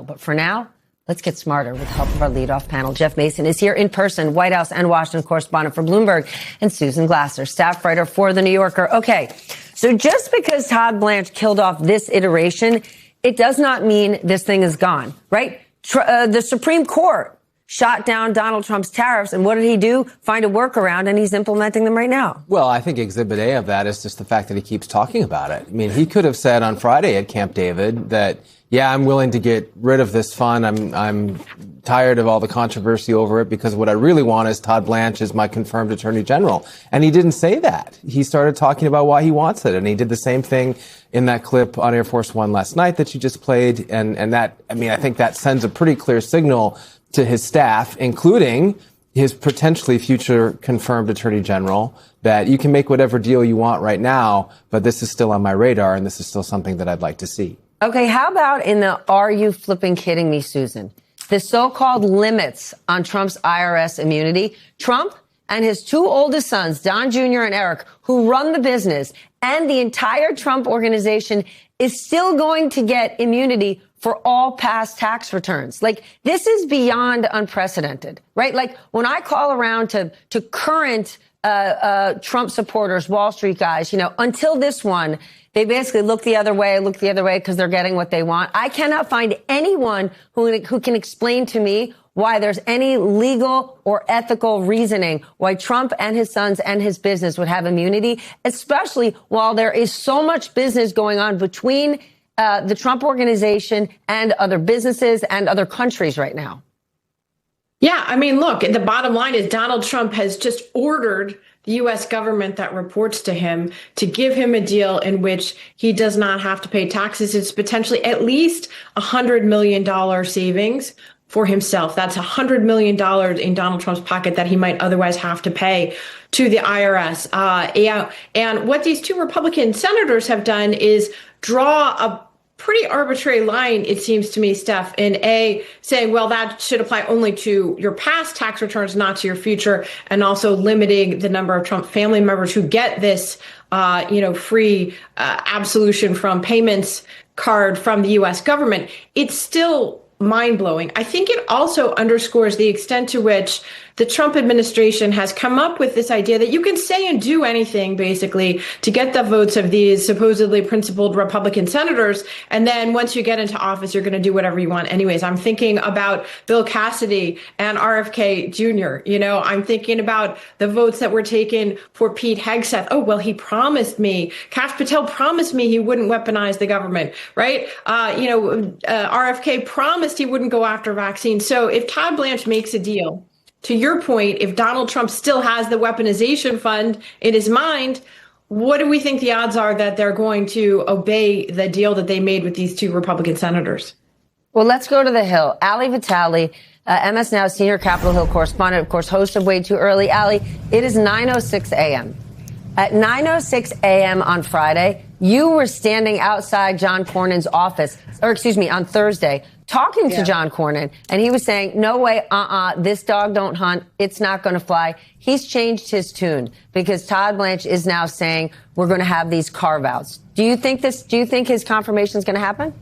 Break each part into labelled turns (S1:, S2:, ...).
S1: But for now, let's get smarter with the help of our leadoff panel. Jeff Mason is here in person, White House and Washington correspondent for Bloomberg, and Susan Glasser, staff writer for The New Yorker. Okay, so just because Todd Blanche killed off this iteration, it does not mean this thing is gone, right? The Supreme Court shot down Donald Trump's tariffs. And what did he do? Find a workaround, and he's implementing them right now.
S2: Well, I think Exhibit A of that is just the fact that he keeps talking about it. I mean, he could have said on Friday at Camp David that, yeah, I'm willing to get rid of this fund. I'm tired of all the controversy over it because what I really want is Todd Blanche as my confirmed attorney general. And he didn't say that. He started talking about why he wants it. And he did the same thing in that clip on Air Force One last night that you just played. And that, I mean, I think that sends a pretty clear signal to his staff, including his potentially future confirmed attorney general, that you can make whatever deal you want right now, but this is still on my radar and this is still something that I'd like to see.
S1: Okay, how about in the are you flipping kidding me, Susan? The so-called limits on Trump's IRS immunity. Trump and his two oldest sons, Don Jr. and Eric, who run the business, and the entire Trump organization is still going to get immunity for all past tax returns. Like, this is beyond unprecedented, right? Like, when I call around to current Trump supporters, Wall Street guys, you know, until this one, they basically look the other way because they're getting what they want. I cannot find anyone who can explain to me why there's any legal or ethical reasoning why Trump and his sons and his business would have immunity, especially while there is so much business going on between the Trump organization and other businesses and other countries right now.
S3: Yeah, I mean, look, the bottom line is Donald Trump has just ordered the U.S. government that reports to him to give him a deal in which he does not have to pay taxes. It's potentially at least $100 million savings for himself. That's $100 million in Donald Trump's pocket that he might otherwise have to pay to the IRS. And what these two Republican senators have done is draw a pretty arbitrary line, it seems to me, Steph, in saying, well, that should apply only to your past tax returns, not to your future, and also limiting the number of Trump family members who get this, free absolution from payments card from the U.S. government. It's still mind-blowing. I think it also underscores the extent to which the Trump administration has come up with this idea that you can say and do anything, basically, to get the votes of these supposedly principled Republican senators. And then once you get into office, you're going to do whatever you want anyways. I'm thinking about Bill Cassidy and RFK Jr. You know, I'm thinking about the votes that were taken for Pete Hegseth. Oh, well, he promised me. Kash Patel promised me he wouldn't weaponize the government, right? RFK promised he wouldn't go after vaccines. So if Todd Blanche makes a deal, to your point, if Donald Trump still has the weaponization fund in his mind, what do we think the odds are that they're going to obey the deal that they made with these two Republican senators?
S1: Well, let's go to the Hill. Ali Vitale, MS Now senior Capitol Hill correspondent, of course, host of Way Too Early. Ali, it is 9:06 a.m. At 9:06 a.m. on Friday, you were standing outside John Cornyn's office, on Thursday, talking to John Cornyn, and he was saying, no way, this dog don't hunt, it's not going to fly. He's changed his tune because Todd Blanche is now saying we're going to have these carve-outs. Do you think his confirmation is going to happen?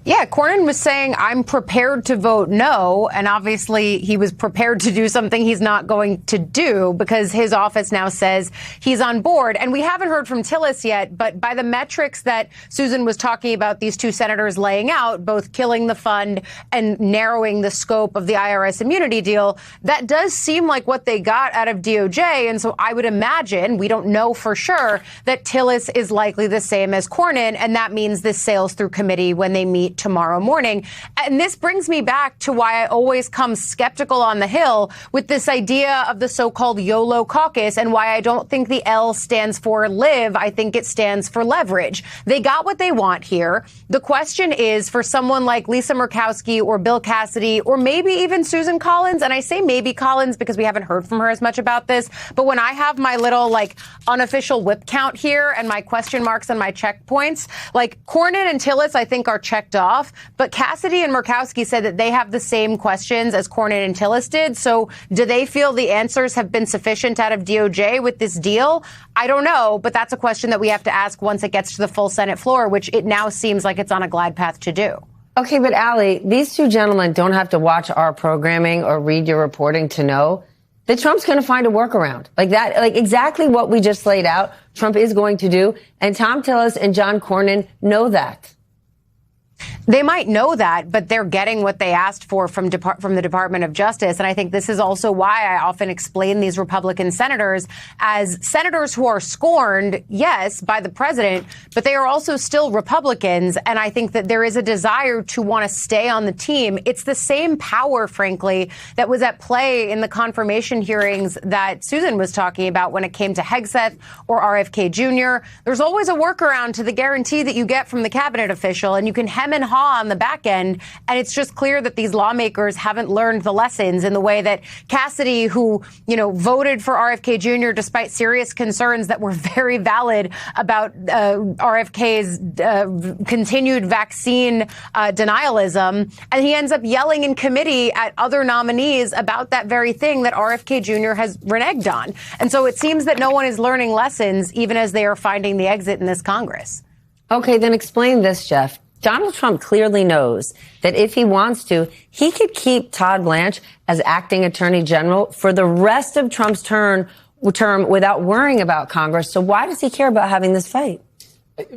S4: Yeah, Cornyn was saying, I'm prepared to vote no. And obviously he was prepared to do something he's not going to do because his office now says he's on board. And we haven't heard from Tillis yet, but by the metrics that Susan was talking about, these two senators laying out, both killing the fund and narrowing the scope of the IRS immunity deal, that does seem like what they got out of DOJ. And so I would imagine, we don't know for sure, that Tillis is likely the same as Cornyn. And that means this sails through committee when they meet tomorrow morning. And this brings me back to why I always come skeptical on the Hill with this idea of the so-called YOLO caucus and why I don't think the L stands for live. I think it stands for leverage. They got what they want here. The question is for someone like Lisa Murkowski or Bill Cassidy or maybe even Susan Collins. And I say maybe Collins because we haven't heard from her as much about this. But when I have my little unofficial whip count here and my question marks and my checkpoints, Cornyn and Tillis, I think, are checked off. But Cassidy and Murkowski said that they have the same questions as Cornyn and Tillis did. So do they feel the answers have been sufficient out of DOJ with this deal? I don't know, but that's a question that we have to ask once it gets to the full Senate floor, which it now seems like it's on a glide path to do.
S1: Okay, but Allie, these two gentlemen don't have to watch our programming or read your reporting to know that Trump's going to find a workaround like that, like exactly what we just laid out. Trump is going to do. And Thom Tillis and John Cornyn know that.
S4: They might know that, but they're getting what they asked for from the Department of Justice. And I think this is also why I often explain these Republican senators as senators who are scorned, yes, by the president, but they are also still Republicans. And I think that there is a desire to want to stay on the team. It's the same power, frankly, that was at play in the confirmation hearings that Susan was talking about when it came to Hegseth or RFK Jr. There's always a workaround to the guarantee that you get from the cabinet official, and you can hem and haw on the back end. And it's just clear that these lawmakers haven't learned the lessons in the way that Cassidy, who, voted for RFK Jr. despite serious concerns that were very valid about RFK's continued vaccine denialism. And he ends up yelling in committee at other nominees about that very thing that RFK Jr. has reneged on. And so it seems that no one is learning lessons, even as they are finding the exit in this Congress.
S1: Okay, then explain this, Jeff. Donald Trump clearly knows that if he wants to, he could keep Todd Blanche as acting attorney general for the rest of Trump's term without worrying about Congress. So why does he care about having this fight?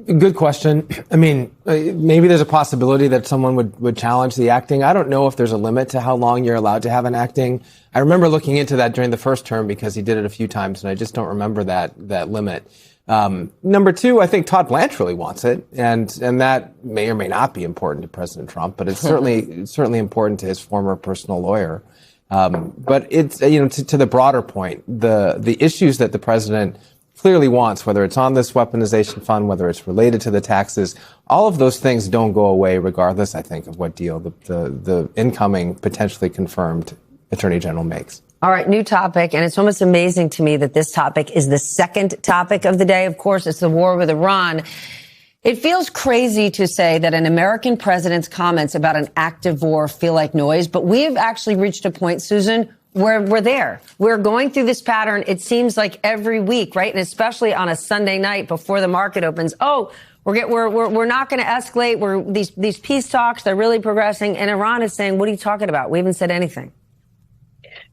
S2: Good question. I mean, maybe there's a possibility that someone would challenge the acting. I don't know if there's a limit to how long you're allowed to have an acting. I remember looking into that during the first term because he did it a few times, and I just don't remember that limit. Number two, I think Todd Blanche really wants it, and that may or may not be important to President Trump, but it's certainly important to his former personal lawyer. But it's, to the broader point, the issues that the president clearly wants, whether it's on this weaponization fund, whether it's related to the taxes, all of those things don't go away regardless, I think, of what deal the incoming, potentially confirmed Attorney General makes.
S1: All right, new topic, and it's almost amazing to me that this topic is the second topic of the day. Of course, it's the war with Iran. It feels crazy to say that an American president's comments about an active war feel like noise, but we have actually reached a point, Susan, where we're there. We're going through this pattern, it seems like every week, right? And especially on a Sunday night before the market opens. Oh, we're not going to escalate. These peace talks, they're really progressing. And Iran is saying, what are you talking about? We haven't said anything.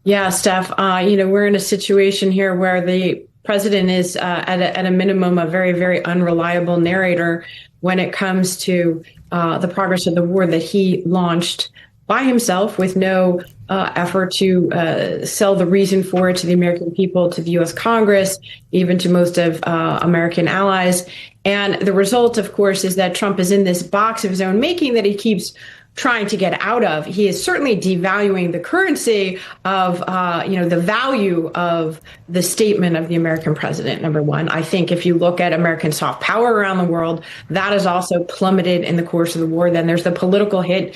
S3: Yeah, Steph, we're in a situation here where the president is at a minimum a very, very unreliable narrator when it comes to the progress of the war that he launched by himself with no effort to sell the reason for it to the American people, to the U.S. Congress, even to most of American allies. And the result, of course, is that Trump is in this box of his own making that he keeps trying to get out of. He is certainly devaluing the currency of, the value of the statement of the American president, number one. I think if you look at American soft power around the world, that has also plummeted in the course of the war. Then there's the political hit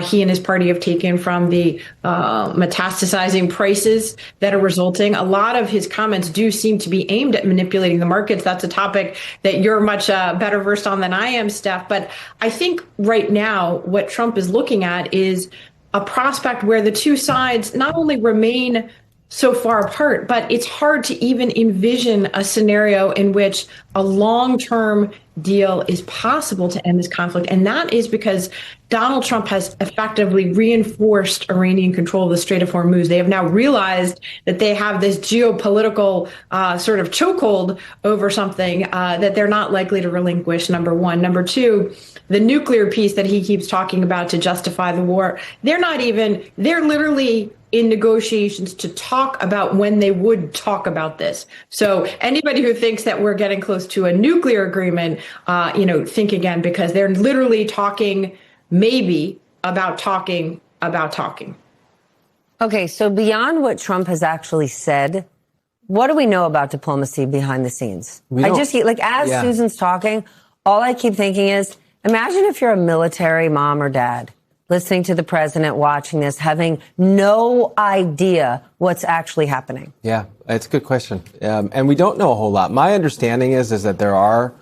S3: he and his party have taken from the metastasizing prices that are resulting. A lot of his comments do seem to be aimed at manipulating the markets. That's a topic that you're much better versed on than I am, Steph. But I think right now what Trump is looking at is a prospect where the two sides not only remain so far apart, but it's hard to even envision a scenario in which a long-term deal is possible to end this conflict. And that is because Donald Trump has effectively reinforced Iranian control of the Strait of Hormuz. They have now realized that they have this geopolitical sort of chokehold over something that they're not likely to relinquish, number one. Number two, the nuclear piece that he keeps talking about to justify the war, they're literally in negotiations to talk about when they would talk about this. So anybody who thinks that we're getting close to a nuclear agreement, think again, because they're literally talking maybe about talking about talking.
S1: Okay, so beyond what Trump has actually said, what do we know about diplomacy behind the scenes? Susan's talking, all I keep thinking is, imagine if you're a military mom or dad listening to the president, watching this, having no idea what's actually happening.
S2: Yeah, it's a good question. And we don't know a whole lot. My understanding is that there are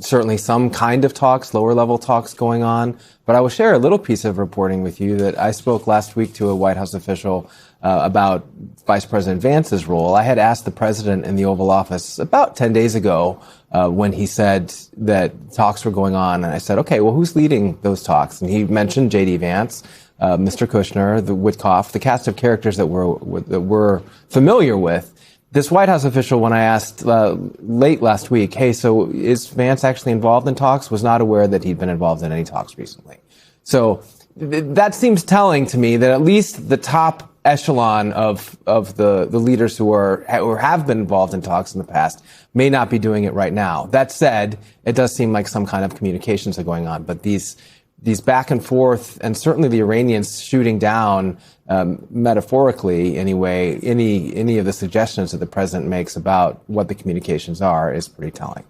S2: certainly some kind of talks, lower level talks going on. But I will share a little piece of reporting with you that I spoke last week to a White House official about Vice President Vance's role. I had asked the president in the Oval Office about 10 days ago when he said that talks were going on. And I said, okay, well, who's leading those talks? And he mentioned J.D. Vance, Mr. Kushner, the Witkoff, the cast of characters that we're familiar with. This White House official, when I asked late last week, hey, so is Vance actually involved in talks, was not aware that he'd been involved in any talks recently. So that seems telling to me that at least the top echelon of the leaders who have been involved in talks in the past may not be doing it right now. That said, it does seem like some kind of communications are going on, but these back and forth, and certainly the Iranians shooting down, metaphorically anyway, any of the suggestions that the president makes about what the communications are is pretty telling.